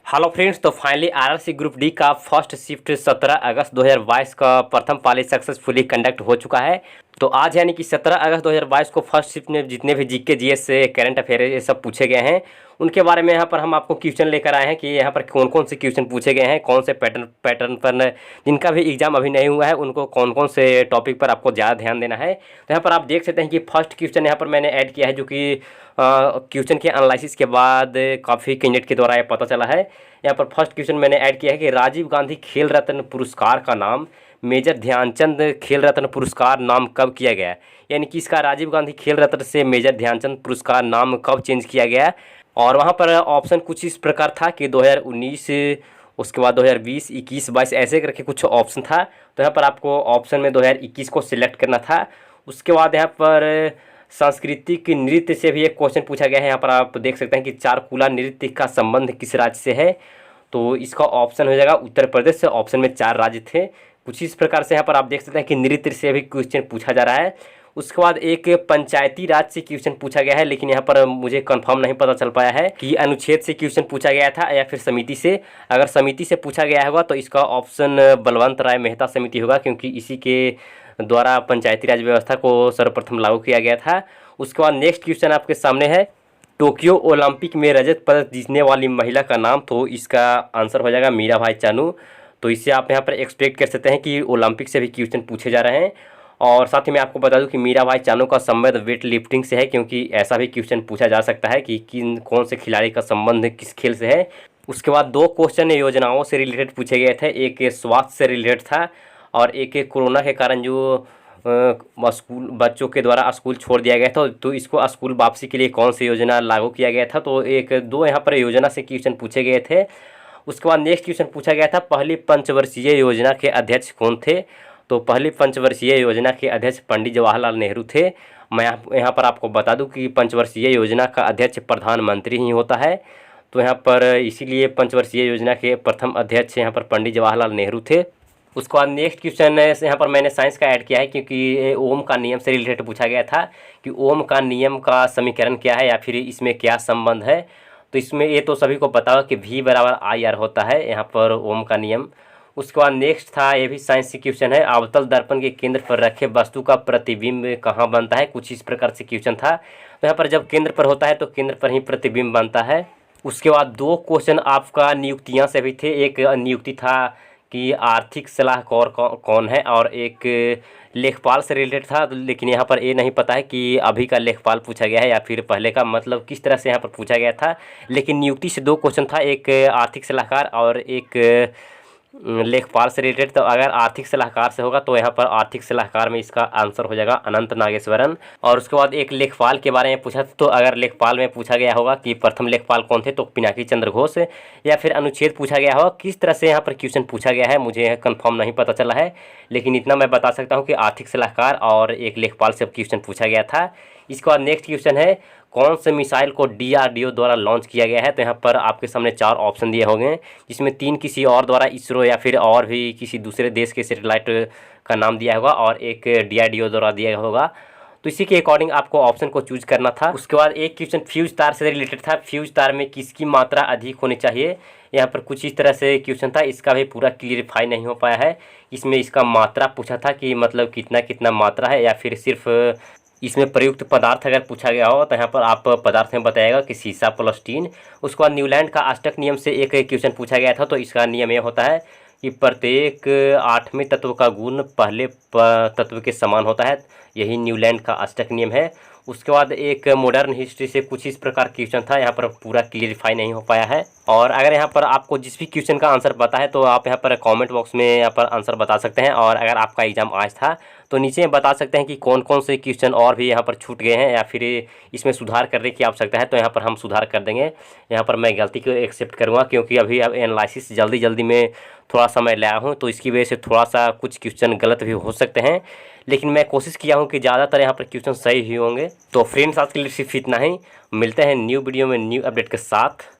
Hello friends, तो finally RRC group D का first shift 17 अगस्त 2022 का प्रथम पाली सक्सेसफुली कंडक्ट हो चुका है। तो आज यानी कि 17 अगस्त 2022 को फर्स्ट शिफ्ट में जितने भी जीके जीएस से करंट अफेयर ये सब पूछे गए हैं, उनके बारे में यहाँ पर हम आपको क्वेश्चन लेकर आए हैं कि यहाँ पर कौन कौन से क्वेश्चन पूछे गए हैं, कौन से पैटर्न पर जिनका भी एग्जाम अभी नहीं हुआ है उनको कौन कौन से टॉपिक पर आपको ज़्यादा ध्यान देना है। तो यहाँ पर आप देख सकते हैं कि फर्स्ट क्वेश्चन यहाँ पर मैंने ऐड किया है, जो कि क्वेश्चन के एनालिसिस के बाद काफ़ी कैंडिडेट के द्वारा ये पता चला है। यहाँ पर फर्स्ट क्वेश्चन मैंने ऐड किया है कि राजीव गांधी खेल रत्न पुरस्कार का नाम मेजर ध्यानचंद खेल रत्न पुरस्कार नाम कब किया गया, यानी कि इसका राजीव गांधी खेल रत्न से मेजर ध्यानचंद पुरस्कार नाम कब चेंज किया गया। और वहाँ पर ऑप्शन कुछ इस प्रकार था कि 2019, उसके बाद 2020, 21, 22 ऐसे करके कुछ ऑप्शन था। तो यहाँ पर आपको ऑप्शन में 2021 को सिलेक्ट करना था। उसके बाद यहाँ पर सांस्कृतिक नृत्य से भी एक क्वेश्चन पूछा गया है। यहाँ पर आप देख सकते हैं कि चारकुला नृत्य का संबंध किस राज्य से है, तो इसका ऑप्शन हो जाएगा उत्तर प्रदेश से। ऑप्शन में 4 राज्य थे। कुछ इस प्रकार से यहाँ पर आप देख सकते हैं कि नृत्य से भी क्वेश्चन पूछा जा रहा है। उसके बाद एक पंचायती राज से क्वेश्चन पूछा गया है, लेकिन यहाँ पर मुझे कंफर्म नहीं पता चल पाया है कि अनुच्छेद से क्वेश्चन पूछा गया था या फिर समिति से। अगर समिति से पूछा गया होगा तो इसका ऑप्शन बलवंत राय मेहता समिति होगा, क्योंकि इसी के द्वारा पंचायती राज व्यवस्था को सर्वप्रथम लागू किया गया था। उसके बाद नेक्स्ट क्वेश्चन आपके सामने है, टोक्यो ओलंपिक में रजत पदक जीतने वाली महिला का नाम, तो इसका आंसर हो जाएगा मीराबाई चानू। तो इससे आप यहाँ पर एक्सपेक्ट कर सकते हैं कि ओलंपिक से भी क्वेश्चन पूछे जा रहे हैं। और साथ ही मैं आपको बता दूं कि मीराबाई चानू का संबंध वेट लिफ्टिंग से है, क्योंकि ऐसा भी क्वेश्चन पूछा जा सकता है कि कौन से खिलाड़ी का संबंध किस खेल से है। उसके बाद 2 क्वेश्चन योजनाओं से रिलेटेड पूछे गए थे, एक स्वास्थ्य से रिलेटेड था और एक कोरोना के कारण जो स्कूल बच्चों के द्वारा स्कूल छोड़ दिया गया था, तो इसको स्कूल वापसी के लिए कौन सी योजना लागू किया गया था। तो 1-2 यहाँ पर योजना से क्वेश्चन पूछे गए थे। उसके बाद नेक्स्ट क्वेश्चन पूछा गया था, पहली पंचवर्षीय योजना के अध्यक्ष कौन थे, तो पहली पंचवर्षीय योजना के अध्यक्ष पंडित जवाहरलाल नेहरू थे। मैं यहाँ पर आपको बता दूं कि पंचवर्षीय योजना का अध्यक्ष प्रधानमंत्री ही होता है, तो यहाँ पर इसीलिए पंचवर्षीय योजना के प्रथम अध्यक्ष यहाँ पर पंडित जवाहरलाल नेहरू थे। उसके बाद नेक्स्ट क्वेश्चन यहाँ पर मैंने साइंस का ऐड किया है, क्योंकि ओम का नियम से रिलेटेड पूछा गया था कि ओम का नियम का समीकरण क्या है या फिर इसमें क्या संबंध है। तो इसमें ये तो सभी को पता हो कि V = IR होता है यहाँ पर ओम का नियम। उसके बाद नेक्स्ट था, ये भी साइंस से क्वेश्चन है, अवतल दर्पण के केंद्र पर रखे वस्तु का प्रतिबिंब कहाँ बनता है, कुछ इस प्रकार से क्वेश्चन था। तो यहाँ पर जब केंद्र पर होता है तो केंद्र पर ही प्रतिबिंब बनता है। उसके बाद 2 क्वेश्चन आपका नियुक्तियाँ से भी थे। एक नियुक्ति था कि आर्थिक सलाहकार कौन है, और एक लेखपाल से रिलेटेड था, लेकिन यहाँ पर ये नहीं पता है कि अभी का लेखपाल पूछा गया है या फिर पहले का, मतलब किस तरह से यहाँ पर पूछा गया था। लेकिन नियुक्ति से 2 क्वेश्चन था, एक आर्थिक सलाहकार और एक लेखपाल से रिलेटेड। तो अगर आर्थिक सलाहकार से होगा तो यहाँ पर आर्थिक सलाहकार में इसका आंसर हो जाएगा अनंत नागेश्वरन। और उसके बाद एक लेखपाल के बारे में पूछा, तो अगर लेखपाल में पूछा गया होगा कि प्रथम लेखपाल कौन थे, तो पिनाकी चंद्र घोष। या फिर अनुच्छेद पूछा गया होगा, किस तरह से यहाँ पर क्वेश्चन पूछा गया है मुझे कंफर्म नहीं पता चला है, लेकिन इतना मैं बता सकता हूँ कि आर्थिक सलाहकार और एक लेखपाल से क्वेश्चन पूछा गया था। इसके बाद नेक्स्ट क्वेश्चन है, कौन से मिसाइल को DRDO द्वारा लॉन्च किया गया है। तो यहाँ पर आपके सामने 4 ऑप्शन दिए होंगे, जिसमें 3 किसी और द्वारा, इसरो या फिर और भी किसी दूसरे देश के सैटेलाइट का नाम दिया होगा, और एक DRDO द्वारा दिया होगा। तो इसी के अकॉर्डिंग आपको ऑप्शन को चूज करना था। उसके बाद एक क्वेश्चन फ्यूज तार से रिलेटेड था, फ्यूज तार में किसकी मात्रा अधिक होनी चाहिए। यहाँ पर कुछ इस तरह से क्वेश्चन था, इसका भी पूरा क्लियरिफाई नहीं हो पाया है। इसमें इसका मात्रा पूछा था कि मतलब कितना कितना मात्रा है, या फिर सिर्फ इसमें प्रयुक्त पदार्थ अगर पूछा गया हो तो यहाँ पर आप पदार्थ में बताएगा कि सीसा प्लस टीन। उसके बाद न्यूलैंड का अष्टक नियम से एक क्वेश्चन पूछा गया था, तो इसका नियम ये होता है कि प्रत्येक 8वें तत्व का गुण पहले तत्व के समान होता है, यही न्यूलैंड का अष्टक नियम है। उसके बाद एक मॉडर्न हिस्ट्री से कुछ इस प्रकार क्वेश्चन था, यहाँ पर पूरा क्लियरिफाई नहीं हो पाया है। और अगर यहाँ पर आपको जिस भी क्वेश्चन का आंसर पता है तो आप यहाँ पर कमेंट बॉक्स में यहाँ पर आंसर बता सकते हैं। और अगर आपका एग्जाम आज था तो नीचे बता सकते हैं कि कौन कौन से क्वेश्चन और भी यहाँ पर छूट गए हैं या फिर इसमें सुधार करने की आवश्यकता है, तो यहाँ पर हम सुधार कर देंगे। यहाँ पर मैं गलती को एक्सेप्ट करूँगा, क्योंकि अभी अब एनालिसिस जल्दी में थोड़ा समय लाया हूँ, तो इसकी वजह से थोड़ा सा कुछ क्वेश्चन गलत भी हो सकते हैं, लेकिन मैं कोशिश किया हूँ कि ज़्यादातर यहाँ पर क्वेश्चन सही ही होंगे। तो फ्रेंड्स, आज के लिए सिर्फ इतना ही। मिलते हैं न्यू वीडियो में न्यू अपडेट के साथ।